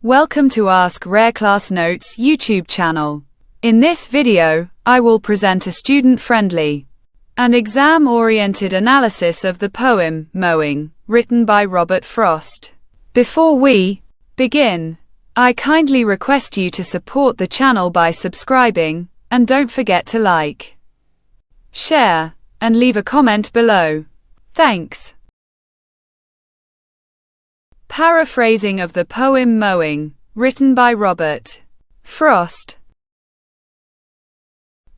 Welcome to Ask Rare Class Notes YouTube channel. In this video, I will present a student-friendly and exam-oriented analysis of the poem, Mowing, written by Robert Frost. Before we begin, I kindly request you to support the channel by subscribing, and don't forget to like, share, and leave a comment below. Thanks. Paraphrasing of the poem Mowing, written by Robert Frost.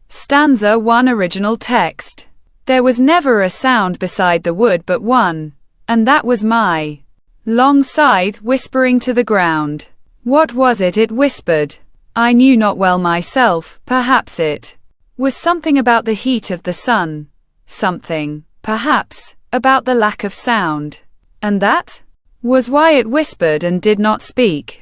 Stanza 1 Original text. There was never a sound beside the wood but one, and that was my long scythe whispering to the ground. What was it it whispered? I knew not well myself, perhaps it was something about the heat of the sun, something, perhaps, about the lack of sound, and that was why it whispered and did not speak.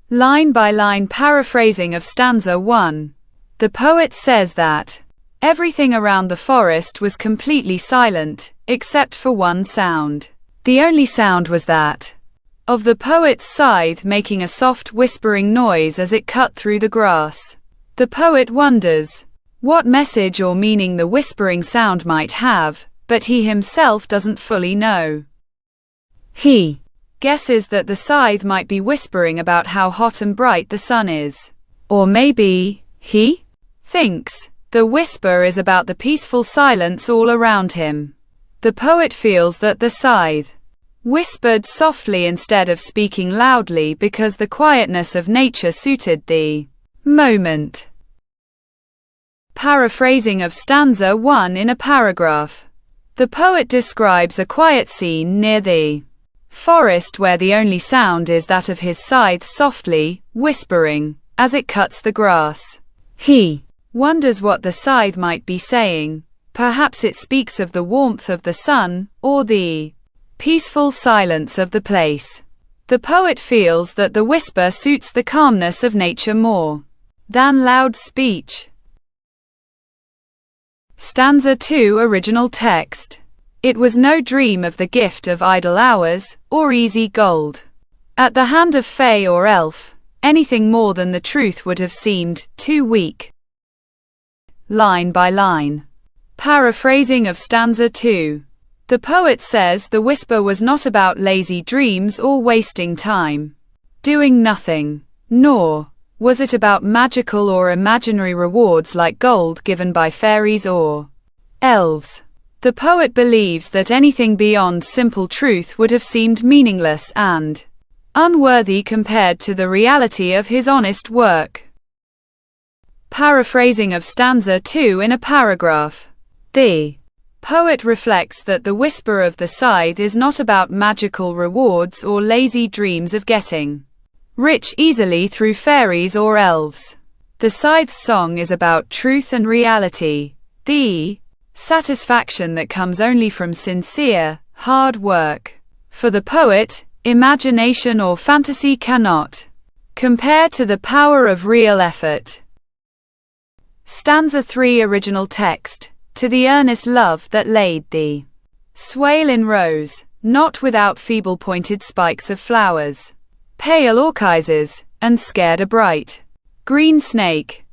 Line by line paraphrasing of stanza 1. The poet says that everything around the forest was completely silent, except for one sound. The only sound was that of the poet's scythe making a soft whispering noise as it cut through the grass. The poet wonders what message or meaning the whispering sound might have, but he himself doesn't fully know. He guesses that the scythe might be whispering about how hot and bright the sun is. Or maybe he thinks the whisper is about the peaceful silence all around him. The poet feels that the scythe whispered softly instead of speaking loudly because the quietness of nature suited the moment. Paraphrasing of stanza 1 in a paragraph. The poet describes a quiet scene near the forest where the only sound is that of his scythe softly whispering as it cuts the grass. He wonders what the scythe might be saying. Perhaps it speaks of the warmth of the sun, or the peaceful silence of the place. The poet feels that the whisper suits the calmness of nature more than loud speech. Stanza 2 Original text. It was no dream of the gift of idle hours, or easy gold. At the hand of fay or elf, anything more than the truth would have seemed too weak. Line by line. Paraphrasing of stanza 2. The poet says the whisper was not about lazy dreams or wasting time doing nothing, nor was it about magical or imaginary rewards like gold given by fairies or elves. The poet believes that anything beyond simple truth would have seemed meaningless and unworthy compared to the reality of his honest work. Paraphrasing of stanza 2 in a paragraph. The poet reflects that the whisper of the scythe is not about magical rewards or lazy dreams of getting rich easily through fairies or elves. The scythe's song is about truth and reality, the satisfaction that comes only from sincere, hard work. For the poet, imagination or fantasy cannot compare to the power of real effort. Stanza 3 Original text. To the earnest love that laid the swale in rows, not without feeble pointed spikes of flowers, pale orchises, and scared a bright green snake.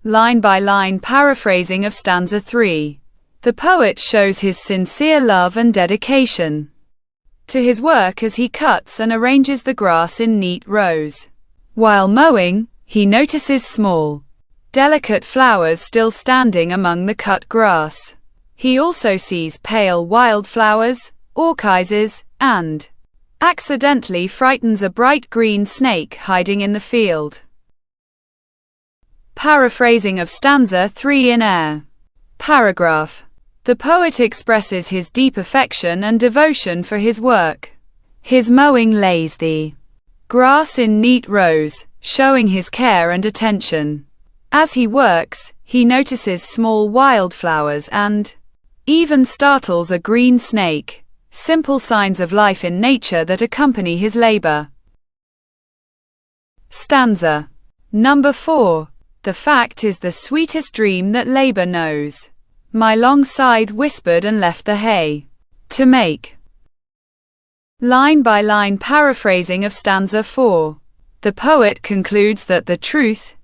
Line by line paraphrasing of stanza 3. The poet shows his sincere love and dedication to his work as he cuts and arranges the grass in neat rows. While mowing, he notices small, delicate flowers still standing among the cut grass. He also sees pale wildflowers, orchises, and accidentally frightens a bright green snake hiding in the field. Paraphrasing of stanza 3 in a paragraph. The poet expresses his deep affection and devotion for his work. His mowing lays the grass in neat rows, showing his care and attention. As he works, he notices small wildflowers and even startles a green snake, simple signs of life in nature that accompany his labor. Stanza number 4. The fact is the sweetest dream that labor knows. My long scythe whispered and left the hay to make. line-by-line paraphrasing of stanza 4. The poet concludes that the truth,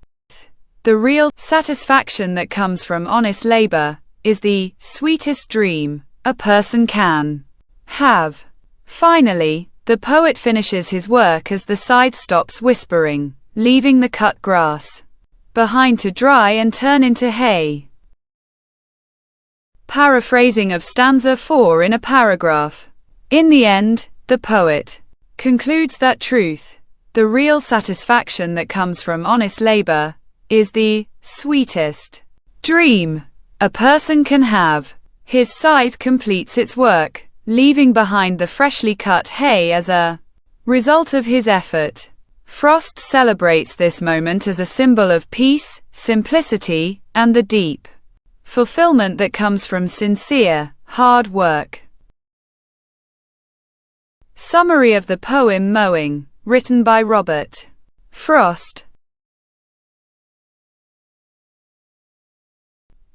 the real satisfaction that comes from honest labor, is the sweetest dream a person can have. Finally, the poet finishes his work as the scythe stops whispering, leaving the cut grass behind to dry and turn into hay. Paraphrasing of stanza 4 in a paragraph. In the end, the poet concludes that truth, the real satisfaction that comes from honest labor, is the sweetest dream a person can have. His scythe completes its work, leaving behind the freshly cut hay as a result of his effort. Frost celebrates this moment as a symbol of peace, simplicity, and the deep fulfillment that comes from sincere, hard work. Summary of the poem Mowing, written by Robert Frost.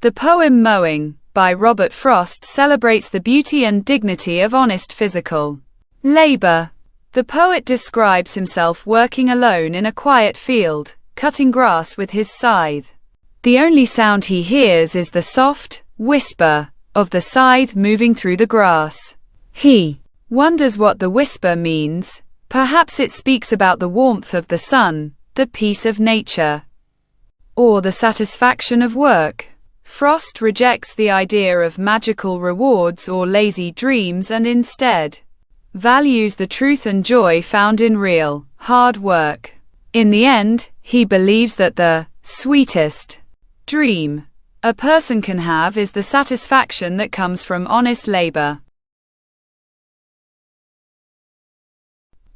The poem Mowing, by Robert Frost, celebrates the beauty and dignity of honest physical labor. The poet describes himself working alone in a quiet field, cutting grass with his scythe. The only sound he hears is the soft whisper of the scythe moving through the grass. He wonders what the whisper means. Perhaps it speaks about the warmth of the sun, the peace of nature, or the satisfaction of work. Frost rejects the idea of magical rewards or lazy dreams and instead values the truth and joy found in real, hard work. In the end, he believes that the sweetest dream a person can have is the satisfaction that comes from honest labor.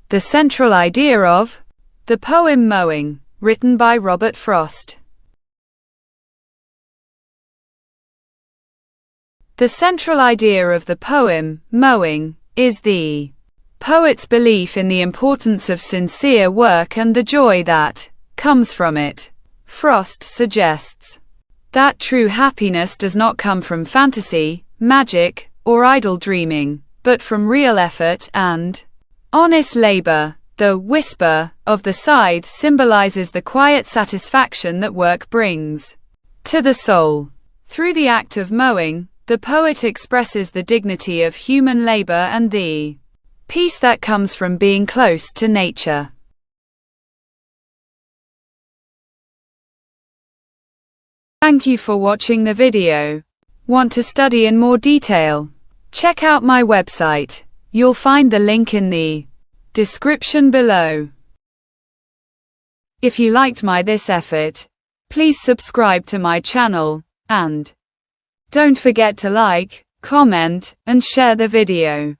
The central idea of the poem Mowing, written by Robert Frost. The central idea of the poem Mowing is the poet's belief in the importance of sincere work and the joy that comes from it. Frost suggests that true happiness does not come from fantasy, magic, or idle dreaming, but from real effort and honest labor. The whisper of the scythe symbolizes the quiet satisfaction that work brings to the soul. Through the act of mowing, the poet expresses the dignity of human labor and the peace that comes from being close to nature. Thank you for watching the video. Want to study in more detail? Check out my website. You'll find the link in the description below. If you liked this effort, please subscribe to my channel, and don't forget to like, comment, and share the video.